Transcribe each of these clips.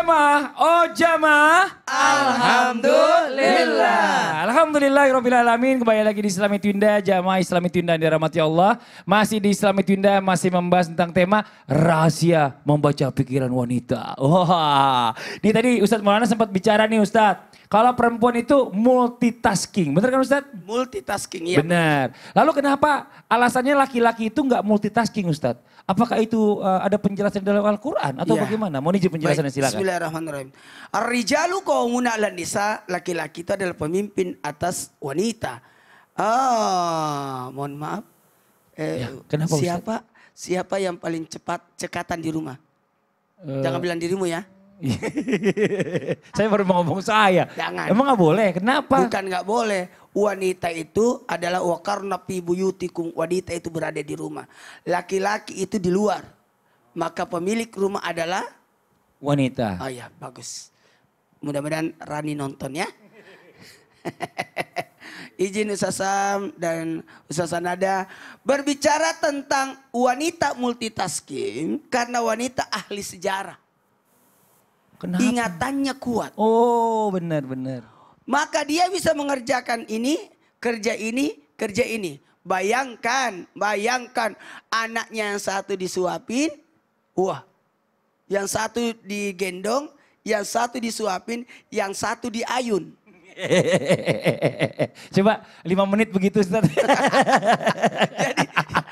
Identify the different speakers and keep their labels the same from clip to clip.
Speaker 1: jamaah, oh jamaah.
Speaker 2: Alhamdulillah.
Speaker 1: Alhamdulillahirrabbilalamin. Kembali lagi di Islami Tunda, jamaah Islami Tunda yang dirahmati Allah. Masih di Islami Tunda, masih membahas tentang tema rahasia membaca pikiran wanita. Wah, ini tadi Ustadz Maulana sempat bicara nih Ustadz. Kalau perempuan itu multitasking, bener kan Ustadz?
Speaker 2: Multitasking, ya.
Speaker 1: Benar. Lalu kenapa alasannya laki-laki itu nggak multitasking Ustadz? Apakah itu ada penjelasan dalam Al-Quran atau
Speaker 2: Ya.
Speaker 1: bagaimana? Mau izin penjelasannya silakan.
Speaker 2: Bismillahirrahmanirrahim. Ar-rijalu qawwamuna 'alan nisa, laki-laki itu adalah pemimpin atas wanita. Mohon maaf.
Speaker 1: kenapa, Ustaz?
Speaker 2: Siapa yang paling cepat cekatan di rumah? Jangan bilang dirimu ya.
Speaker 1: Saya baru mau ngomong saya.
Speaker 2: Jangan.
Speaker 1: Emang nggak boleh? Kenapa?
Speaker 2: Bukan nggak boleh. Wanita itu adalah waqarna fi buyutikum. Wanita itu berada di rumah. Laki-laki itu di luar. Maka pemilik rumah adalah
Speaker 1: Wanita.
Speaker 2: oh ya, bagus. Mudah-mudahan Rani nonton ya. Izin Ustaz Sam dan Ustaz Nada berbicara tentang wanita multitasking karena wanita ahli sejarah.
Speaker 1: Kenapa?
Speaker 2: Ingatannya kuat.
Speaker 1: Oh benar-benar.
Speaker 2: Maka dia bisa mengerjakan ini, kerja ini, kerja ini. Bayangkan anaknya yang satu disuapin, wah. Yang satu digendong, yang satu disuapin, yang satu diayun.
Speaker 1: Coba 5 menit begitu Ustaz.
Speaker 2: Jadi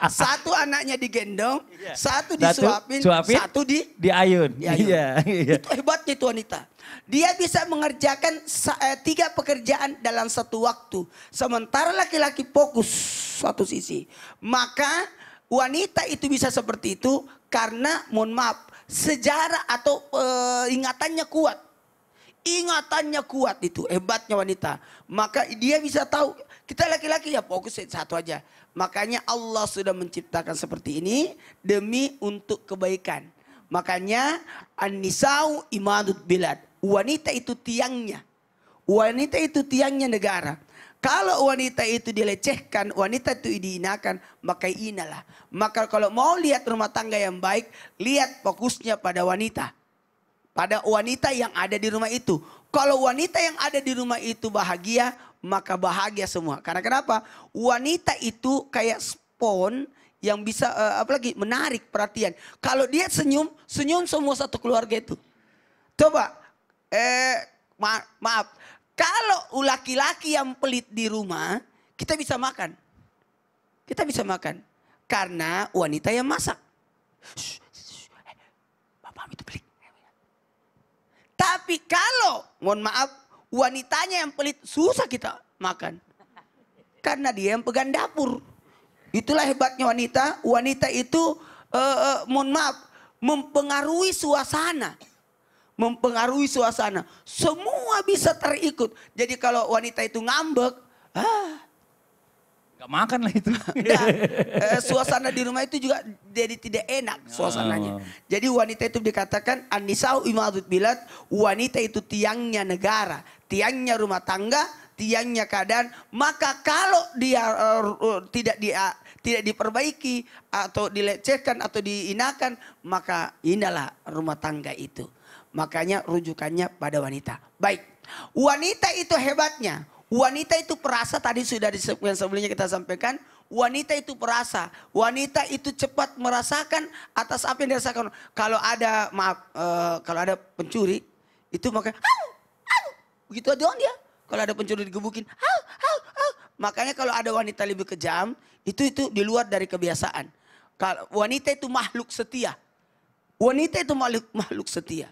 Speaker 2: satu anaknya digendong, satu disuapin, satu
Speaker 1: diayun.
Speaker 2: diayun.
Speaker 1: Iya.
Speaker 2: Itu hebatnya itu wanita. Dia bisa mengerjakan 3 pekerjaan dalam satu waktu. Sementara laki-laki fokus satu sisi. Maka wanita itu bisa seperti itu karena mohon maaf sejarah atau ingatannya kuat. Ingatannya kuat itu hebatnya wanita. Maka dia bisa tahu kita laki-laki ya fokus satu aja. Makanya Allah sudah menciptakan seperti ini demi untuk kebaikan. Makanya an-nisa'u imadud bilad. Wanita itu tiangnya. Wanita itu tiangnya negara. Kalau wanita itu dilecehkan, wanita itu dihinakan, maka inalah. Maka kalau mau lihat rumah tangga yang baik, lihat fokusnya pada wanita. Pada wanita yang ada di rumah itu. Kalau wanita yang ada di rumah itu bahagia, maka bahagia semua. Karena kenapa? Wanita itu kayak spon yang bisa apalagi menarik perhatian. Kalau dia senyum, senyum semua satu keluarga itu. Coba, maaf. Kalau laki-laki yang pelit di rumah, kita bisa makan. Kita bisa makan. Karena wanita yang masak. Bapak itu pelit. Tapi kalau, mohon maaf, wanitanya yang pelit, susah kita makan. Karena dia yang pegang dapur. Itulah hebatnya wanita. Wanita itu, mohon maaf, mempengaruhi suasana. Mempengaruhi suasana. Semua bisa terikut. Jadi kalau wanita itu ngambek,
Speaker 1: Gak makan lah itu.
Speaker 2: suasana di rumah itu juga jadi tidak enak suasananya. Jadi wanita itu dikatakan an-nisa'u imadud bilad, wanita itu tiangnya negara, tiangnya rumah tangga, tiangnya keadaan. Maka kalau dia tidak diperbaiki atau dilecehkan atau diinakan, maka inilah rumah tangga itu. Makanya rujukannya pada wanita. Baik, wanita itu hebatnya. Wanita itu perasa, tadi sudah disebutkan sebelumnya kita sampaikan. Wanita itu perasa. Wanita itu cepat merasakan atas apa yang dirasakan. Kalau ada, kalau ada pencuri, itu maka, begitu doang dia. Kalau ada pencuri digebukin, makanya kalau ada wanita lebih kejam, itu di luar dari kebiasaan. Kalau wanita itu makhluk setia. Wanita itu makhluk setia.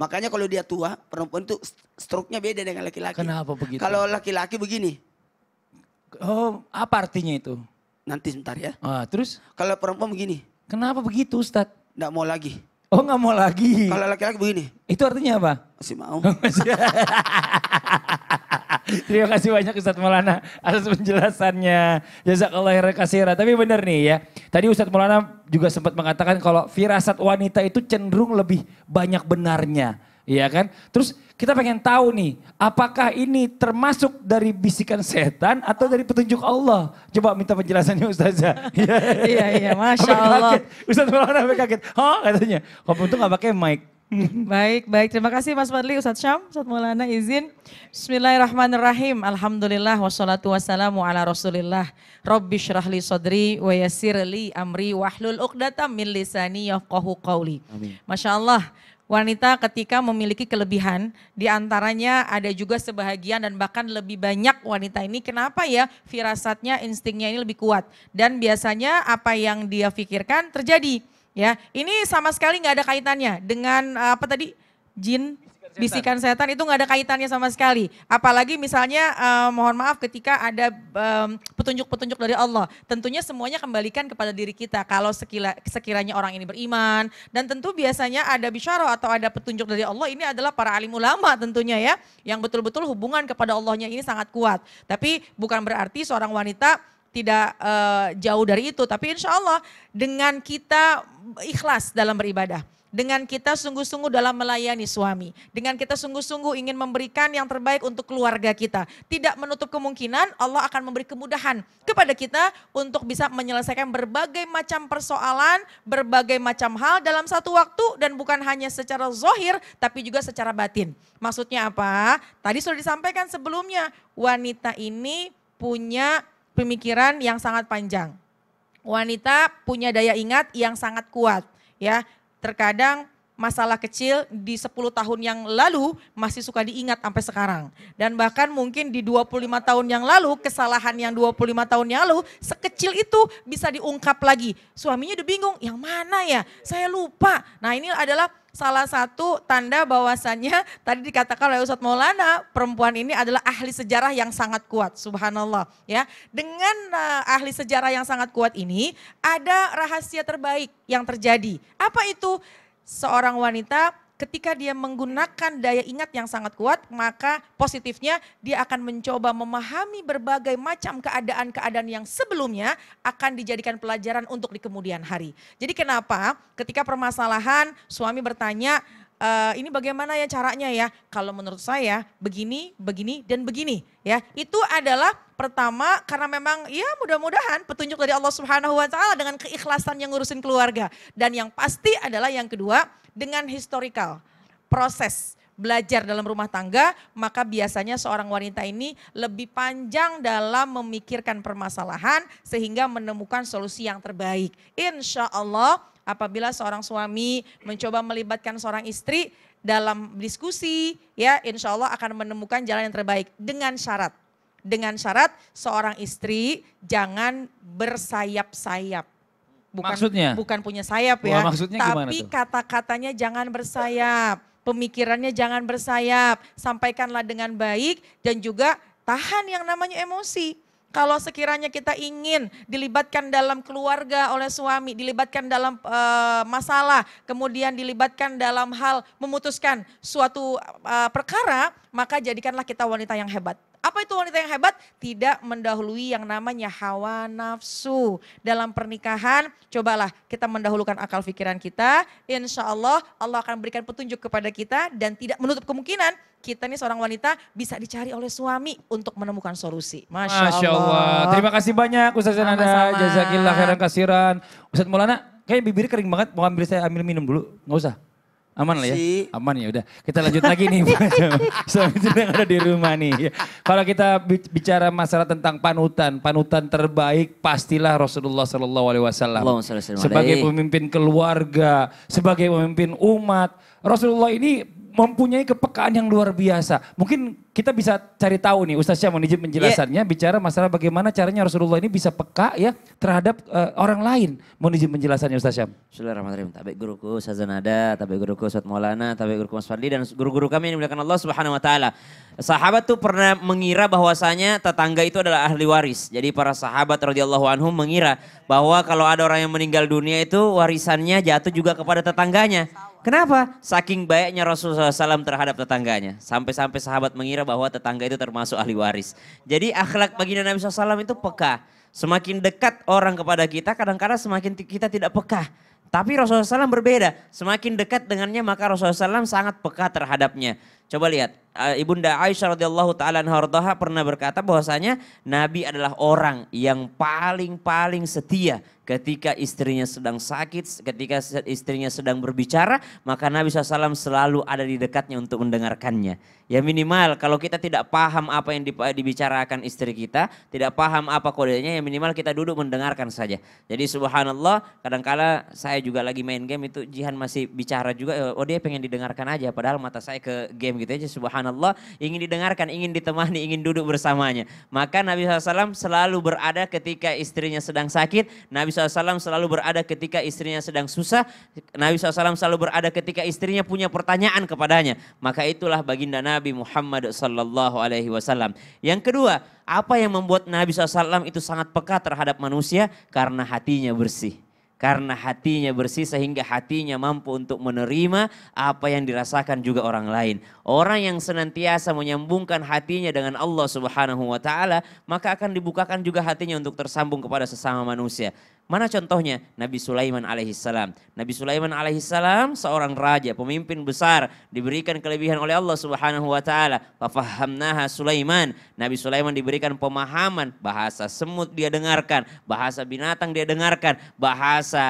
Speaker 2: Makanya kalau dia tua, perempuan itu stroke-nya beda dengan laki-laki.
Speaker 1: Kenapa begitu?
Speaker 2: Kalau laki-laki begini.
Speaker 1: Oh, apa artinya itu?
Speaker 2: Nanti sebentar ya.
Speaker 1: Terus?
Speaker 2: Kalau perempuan begini.
Speaker 1: Kenapa begitu Ustadz?
Speaker 2: Nggak mau lagi.
Speaker 1: Oh nggak mau lagi.
Speaker 2: Kalau laki-laki begini.
Speaker 1: Itu artinya apa?
Speaker 2: Masih mau.
Speaker 1: Terima kasih banyak Ustadz Maulana atas penjelasannya. Jazakallah khairan katsira. Tapi benar nih ya. Tadi Ustadz Maulana juga sempat mengatakan kalau firasat wanita itu cenderung lebih banyak benarnya. Iya kan? Terus kita pengen tahu nih, apakah ini termasuk dari bisikan setan atau dari petunjuk Allah? Coba minta penjelasannya Ustazah.
Speaker 3: Iya, Masya Allah.
Speaker 1: Ustadz Maulana sampai kaget. Hah katanya, kok untung gak pakai mic.
Speaker 3: Baik, baik. Terima kasih Mas Fadli, Ustadz Syam, Ustadz Maulana izin. Bismillahirrahmanirrahim. Alhamdulillah wassalatu wassalamu ala Rasulillah. Rabbi syrahli sodri wa yassirli amri wahlul uqdatam min lisani yafqahu qawli. Masya Allah. Wanita ketika memiliki kelebihan, diantaranya ada juga sebahagian dan bahkan lebih banyak wanita ini. Kenapa ya? Firasatnya, instingnya ini lebih kuat. Dan biasanya apa yang dia pikirkan terjadi. Ya, ini sama sekali nggak ada kaitannya dengan apa tadi? Jin, bisikan setan itu nggak ada kaitannya sama sekali. Apalagi misalnya mohon maaf ketika ada petunjuk-petunjuk dari Allah. Tentunya semuanya kembalikan kepada diri kita. Kalau sekiranya orang ini beriman. Dan tentu biasanya ada bisyarah atau ada petunjuk dari Allah. Ini adalah para alim ulama tentunya ya. Yang betul-betul hubungan kepada Allahnya ini sangat kuat. Tapi bukan berarti seorang wanita tidak jauh dari itu. Tapi insya Allah dengan kita ikhlas dalam beribadah. Dengan kita sungguh-sungguh dalam melayani suami. Dengan kita sungguh-sungguh ingin memberikan yang terbaik untuk keluarga kita. Tidak menutup kemungkinan Allah akan memberi kemudahan kepada kita untuk bisa menyelesaikan berbagai macam persoalan, berbagai macam hal dalam satu waktu dan bukan hanya secara zahir tapi juga secara batin. Maksudnya apa? Tadi sudah disampaikan sebelumnya, wanita ini punya pemikiran yang sangat panjang. Wanita punya daya ingat yang sangat kuat, ya. Terkadang masalah kecil di 10 tahun yang lalu masih suka diingat sampai sekarang. Dan bahkan mungkin di 25 tahun yang lalu, kesalahan yang 25 tahun yang lalu, sekecil itu bisa diungkap lagi. Suaminya udah bingung, yang mana ya? Saya lupa. Nah ini adalah salah satu tanda bahwasannya tadi dikatakan oleh Ustadz Maulana, perempuan ini adalah ahli sejarah yang sangat kuat, subhanallah. Ya, dengan ahli sejarah yang sangat kuat ini ada rahasia terbaik yang terjadi. Apa itu? Seorang wanita ketika dia menggunakan daya ingat yang sangat kuat, maka positifnya dia akan mencoba memahami berbagai macam keadaan-keadaan yang sebelumnya akan dijadikan pelajaran untuk di kemudian hari. Jadi kenapa ketika permasalahan suami bertanya, ini bagaimana ya caranya ya? Kalau menurut saya begini, begini, dan begini. Ya, itu adalah pertama karena memang ya mudah-mudahan petunjuk dari Allah Subhanahu Wa Taala dengan keikhlasan yang ngurusin keluarga. Dan yang pasti adalah yang kedua dengan historical proses belajar dalam rumah tangga, maka biasanya seorang wanita ini lebih panjang dalam memikirkan permasalahan sehingga menemukan solusi yang terbaik. Insya Allah apabila seorang suami mencoba melibatkan seorang istri dalam diskusi, ya insya Allah akan menemukan jalan yang terbaik dengan syarat. Dengan syarat seorang istri jangan bersayap-sayap. Bukan punya sayap ya, tapi kata-katanya jangan bersayap. Pemikirannya jangan bersayap. Sampaikanlah dengan baik dan juga tahan yang namanya emosi. Kalau sekiranya kita ingin dilibatkan dalam keluarga oleh suami, dilibatkan dalam masalah, kemudian dilibatkan dalam hal memutuskan suatu perkara, maka jadikanlah kita wanita yang hebat. Apa itu wanita yang hebat? Tidak mendahului yang namanya hawa nafsu. Dalam pernikahan, cobalah kita mendahulukan akal pikiran kita. Insya Allah, Allah akan berikan petunjuk kepada kita dan tidak menutup kemungkinan kita ini seorang wanita bisa dicari oleh suami untuk menemukan solusi. Masya Allah.
Speaker 1: Terima kasih banyak Ustaz Nada. Jazakillah khairan kasiran. Ustaz Maulana, kayaknya bibirnya kering banget. Mau ambil minum dulu? Nggak usah. Aman lah ya? Aman ya udah. Kita lanjut lagi nih. Suami yang ada di rumah nih. Kalau kita bicara masalah tentang panutan. Panutan terbaik pastilah Rasulullah SAW. Sebagai pemimpin keluarga, sebagai pemimpin umat. Rasulullah ini mempunyai kepekaan yang luar biasa. Mungkin kita bisa cari tahu nih Ustaz Syam menijib penjelasannya bicara masalah bagaimana caranya Rasulullah ini bisa peka ya terhadap orang lain. Mohon izin penjelasannya Ustaz Syam.
Speaker 4: Bismillahirrahmanirrahim. Tabe guruku Ustaz Nada, tabe guruku Ustaz Maulana, tabe guruku Mas Fadli dan guru-guru kami yang dimuliakan Allah Subhanahu wa taala. Sahabat tuh pernah mengira bahwasanya tetangga itu adalah ahli waris. Jadi para sahabat radhiyallahu anhum mengira bahwa kalau ada orang yang meninggal dunia itu warisannya jatuh juga kepada tetangganya. Kenapa? Saking baiknya Rasulullah SAW terhadap tetangganya. Sampai-sampai sahabat mengira bahwa tetangga itu termasuk ahli waris. Jadi akhlak baginda Nabi SAW itu peka. Semakin dekat orang kepada kita, kadang-kadang semakin kita tidak peka. Tapi Rasulullah SAW berbeda. Semakin dekat dengannya maka Rasulullah SAW sangat peka terhadapnya. Coba lihat, Ibunda Aisyah radhiyallahu taala anha pernah berkata bahwasanya Nabi adalah orang yang paling setia ketika istrinya sedang sakit, ketika istrinya sedang berbicara, maka Nabi SAW selalu ada di dekatnya untuk mendengarkannya. Ya minimal kalau kita tidak paham apa yang dibicarakan istri kita, tidak paham apa kodenya, ya minimal kita duduk mendengarkan saja. Jadi subhanallah, kadangkala saya juga lagi main game itu Jihan masih bicara juga, oh dia pengen didengarkan aja, padahal mata saya ke game gitu aja. Subhanallah, ingin didengarkan, ingin ditemani, ingin duduk bersamanya. Maka Nabi SAW selalu berada ketika istrinya sedang sakit, Nabi SAW selalu berada ketika istrinya sedang susah, Nabi SAW selalu berada ketika istrinya punya pertanyaan kepadanya. Maka itulah baginda Nabi Muhammad sallallahu alaihi wasallam. Yang kedua, apa yang membuat Nabi SAW itu sangat peka terhadap manusia? Karena hatinya bersih. Karena hatinya bersih sehingga hatinya mampu untuk menerima apa yang dirasakan juga orang lain. Orang yang senantiasa menyambungkan hatinya dengan Allah Subhanahu wa taala, maka akan dibukakan juga hatinya untuk tersambung kepada sesama manusia. Mana contohnya? Nabi Sulaiman alaihissalam. Nabi Sulaiman alaihissalam seorang raja, pemimpin besar, diberikan kelebihan oleh Allah Subhanahu wa taala. Fafahamnaha Sulaiman. Nabi Sulaiman diberikan pemahaman, bahasa semut dia dengarkan, bahasa binatang dia dengarkan, bahasa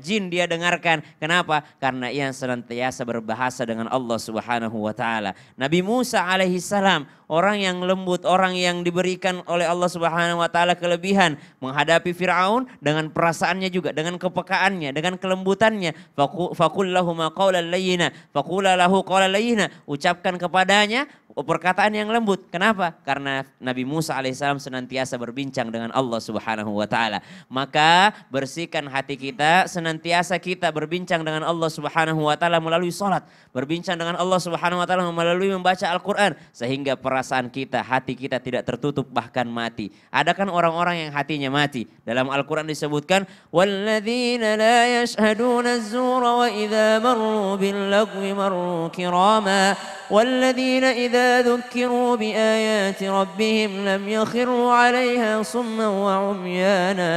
Speaker 4: jin dia dengarkan. Kenapa? Karena ia senantiasa berbahasa dengan Allah Subhanahu wa taala. Nabi Musa alaihissalam, orang yang lembut, orang yang diberikan oleh Allah Subhanahu wa taala kelebihan menghadapi Firaun dengan perasaannya juga, dengan kepekaannya, dengan kelembutannya. Faqul lahum qawlan layyina, faqula lahu qawlan layyina. Ucapkan kepadanya perkataan yang lembut. Kenapa? Karena Nabi Musa alaihissalam senantiasa berbincang dengan Allah Subhanahu wa taala. Maka bersihkan hati kita, senantiasa kita berbincang dengan Allah Subhanahu wa taala melalui salat, berbincang dengan Allah Subhanahu wa taala melalui membaca Al-Qur'an, sehingga perasaan kita, hati kita tidak tertutup bahkan mati. Ada kan orang-orang yang hatinya mati. Dalam Al-Qur'an disebutkan walladzina la yashhaduna az-zura wa idza marru bil lagwi marru kirama walladzina idza ذكروا بآيات ربهم لم يخروا عليها صما وعميانا.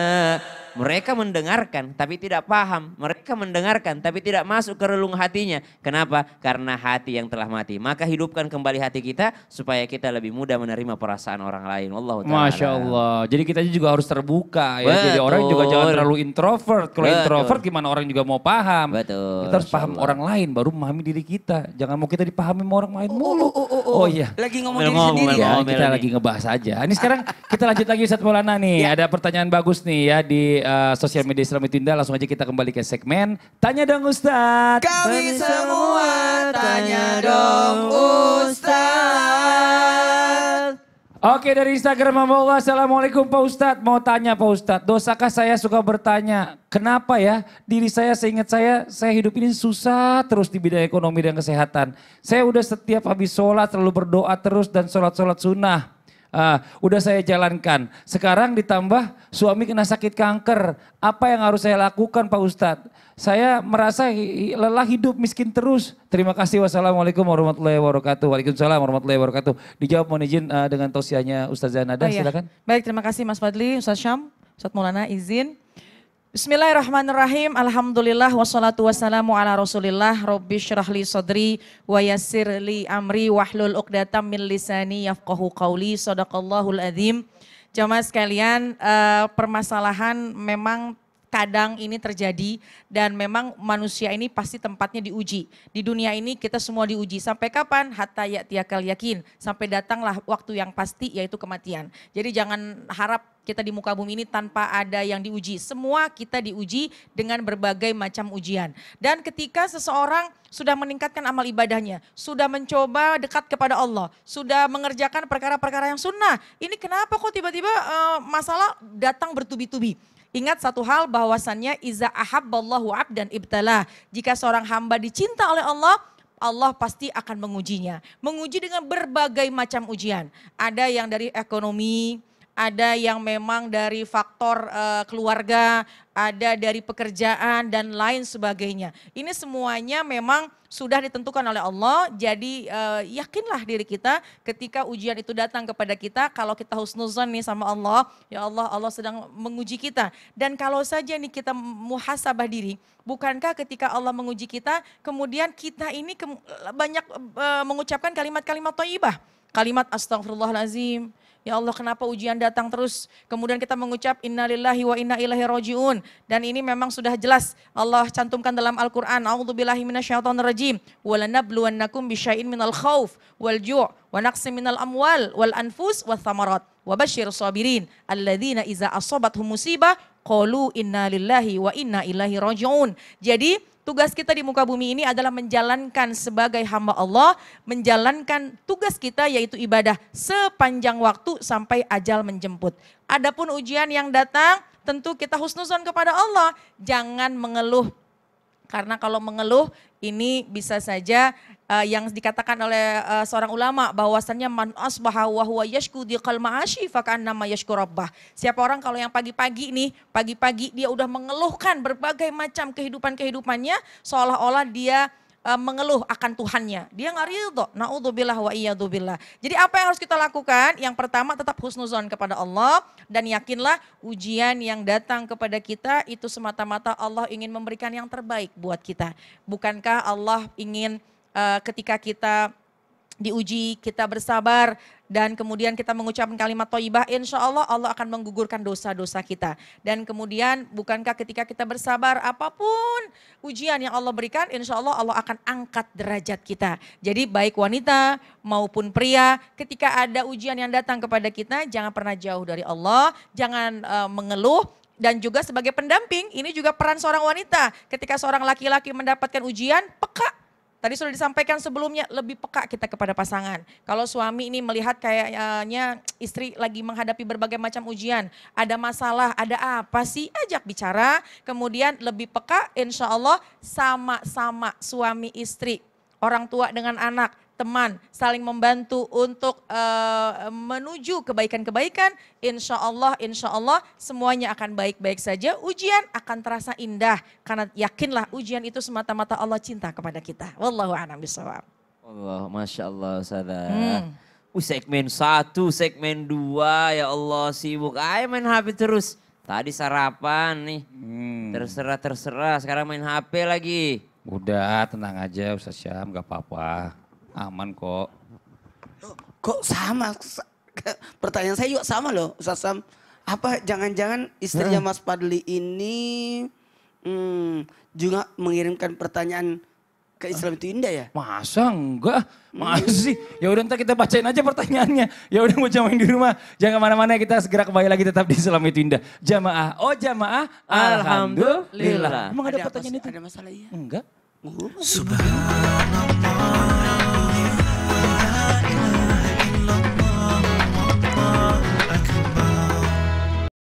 Speaker 4: Mereka mendengarkan tapi tidak paham. Mereka mendengarkan tapi tidak masuk ke relung hatinya. Kenapa? Karena hati yang telah mati. Maka hidupkan kembali hati kita supaya kita lebih mudah menerima perasaan orang lain. Wallahu ta'ala.
Speaker 1: Masya Allah. Jadi kita juga harus terbuka ya. Jadi orang juga jangan terlalu introvert. Kalau introvert gimana orang juga mau paham.
Speaker 4: Betul.
Speaker 1: Kita harus paham orang lain baru memahami diri kita. Jangan mau kita dipahami sama orang lain mulu. Oh iya.
Speaker 2: Lagi ngomong diri sendiri ya.
Speaker 1: Kita lagi ngebahas aja. Ini sekarang kita lanjut lagi Ustaz Maulana nih. Ada pertanyaan bagus nih ya di sosial media Islam itu Indah. Langsung aja kita kembali ke segmen Tanya Dong Ustaz.
Speaker 2: Kami semua tanya dong Ustaz.
Speaker 1: Oke, dari Instagram Allah. Assalamualaikum Pak Ustadz. Mau tanya Pak Ustadz, dosakah saya suka bertanya, kenapa ya diri saya seingat saya hidup ini susah terus di bidang ekonomi dan kesehatan. Saya udah setiap habis sholat selalu berdoa terus dan sholat-sholat sunnah. Udah saya jalankan. Sekarang ditambah suami kena sakit kanker. Apa yang harus saya lakukan Pak Ustadz? Saya merasa lelah hidup miskin terus. Terima kasih. Wassalamualaikum warahmatullahi wabarakatuh. Waalaikumsalam warahmatullahi wabarakatuh. Dijawab mohon izin dengan tausiahnya Ustazah Nada. Silakan.
Speaker 3: Baik, terima kasih Mas Fadli, Ustaz Syam, Ustaz Maulana izin. Bismillahirrahmanirrahim. Alhamdulillah wassalatu wassalamu ala Rasulillah. Rabbi syrahli sadri wa yassirli amri wahlul uqdatam min lisani yafqahu qawli. Shadaqallahul adzim. Jamaah sekalian, permasalahan memang kadang ini terjadi dan memang manusia ini pasti tempatnya diuji. Di dunia ini kita semua diuji. Sampai kapan? Hatta ya'tiyakal yakin. Sampai datanglah waktu yang pasti yaitu kematian. Jadi jangan harap kita di muka bumi ini tanpa ada yang diuji. Semua kita diuji dengan berbagai macam ujian. Dan ketika seseorang sudah meningkatkan amal ibadahnya, sudah mencoba dekat kepada Allah, sudah mengerjakan perkara-perkara yang sunnah. Ini kenapa kok tiba-tiba masalah datang bertubi-tubi? Ingat satu hal bahwasannya iza ahabballahu abdan ibtalah. Jika seorang hamba dicinta oleh Allah, Allah pasti akan mengujinya. Menguji dengan berbagai macam ujian. Ada yang dari ekonomi, ada yang memang dari faktor keluarga, ada dari pekerjaan dan lain sebagainya. Ini semuanya memang sudah ditentukan oleh Allah, jadi yakinlah diri kita ketika ujian itu datang kepada kita, kalau kita husnuzan nih sama Allah, ya Allah, Allah sedang menguji kita. Dan kalau saja nih kita muhasabah diri, bukankah ketika Allah menguji kita, kemudian kita ini banyak mengucapkan kalimat-kalimat thayyibah, kalimat astagfirullahalazim, ya Allah kenapa ujian datang terus. Kemudian kita mengucap innalillahi wa inna ilaihi rajiun. Dan ini memang sudah jelas Allah cantumkan dalam Al-Quran. A'udzubillahi minasyaitonirrajim. Walanabluwannakum bisyai'in minal khauf wal ju' wa naqsim minal amwal wal anfus wa thamarat. Wa basyir sabirin. Alladzina iza asobathum musibah qalu innalillahi wa inna ilaihi rajiun. Jadi tugas kita di muka bumi ini adalah menjalankan sebagai hamba Allah, menjalankan tugas kita yaitu ibadah sepanjang waktu sampai ajal menjemput. Adapun ujian yang datang, tentu kita husnuzon kepada Allah, jangan mengeluh. Karena kalau mengeluh ini bisa saja yang dikatakan oleh seorang ulama bahwasannya man asbaha wa huwa yashku diqal ma'ashi faka'annama yashku rabbah. Siapa orang kalau yang pagi-pagi nih, pagi-pagi dia udah mengeluhkan berbagai macam kehidupannya seolah-olah dia mengeluh akan Tuhannya. Dia nggak ridho. Na'udzubillah wa iyadzubillah. Jadi apa yang harus kita lakukan? Yang pertama tetap husnuzon kepada Allah dan yakinlah ujian yang datang kepada kita itu semata-mata Allah ingin memberikan yang terbaik buat kita. Bukankah Allah ingin ketika kita diuji, kita bersabar dan kemudian kita mengucapkan kalimat thayyibah, insya Allah Allah akan menggugurkan dosa-dosa kita. Dan kemudian bukankah ketika kita bersabar apapun ujian yang Allah berikan, insya Allah Allah akan angkat derajat kita. Jadi baik wanita maupun pria, ketika ada ujian yang datang kepada kita, jangan pernah jauh dari Allah, jangan mengeluh. Dan juga sebagai pendamping, ini juga peran seorang wanita. Ketika seorang laki-laki mendapatkan ujian, peka. Tadi sudah disampaikan sebelumnya, lebih peka kita kepada pasangan. Kalau suami ini melihat kayaknya istri lagi menghadapi berbagai macam ujian, ada masalah, ada apa sih, ajak bicara. Kemudian lebih peka, insya Allah sama-sama suami istri, orang tua dengan anak, teman, saling membantu untuk menuju kebaikan-kebaikan. Insya Allah semuanya akan baik-baik saja. Ujian akan terasa indah karena yakinlah ujian itu semata-mata Allah cinta kepada kita. Wallahu a'lam bishawab.
Speaker 4: Allah, Masya Allah Ustazah. Segmen 1, segmen 2, ya Allah sibuk. Ayo main HP terus. Tadi sarapan nih, terserah. Sekarang main HP lagi.
Speaker 1: Udah tenang aja Ustaz Syam, gak apa-apa. Aman kok.
Speaker 2: Kok sama? Pertanyaan saya juga sama loh Ustaz Sam. Apa jangan-jangan istrinya Mas Fadli ini juga mengirimkan pertanyaan ke Islam itu indah ya?
Speaker 1: Masa enggak? Masa sih? Ya udah ntar kita bacain aja pertanyaannya. Ya udah mau jamain di rumah. Jangan kemana-mana, kita segera kembali lagi tetap di Islam itu indah. Jamaah, oh jamaah, alhamdulillah. Emang ada pertanyaan itu?
Speaker 2: Ada masalah ya?
Speaker 1: Enggak.
Speaker 2: Subhanallah.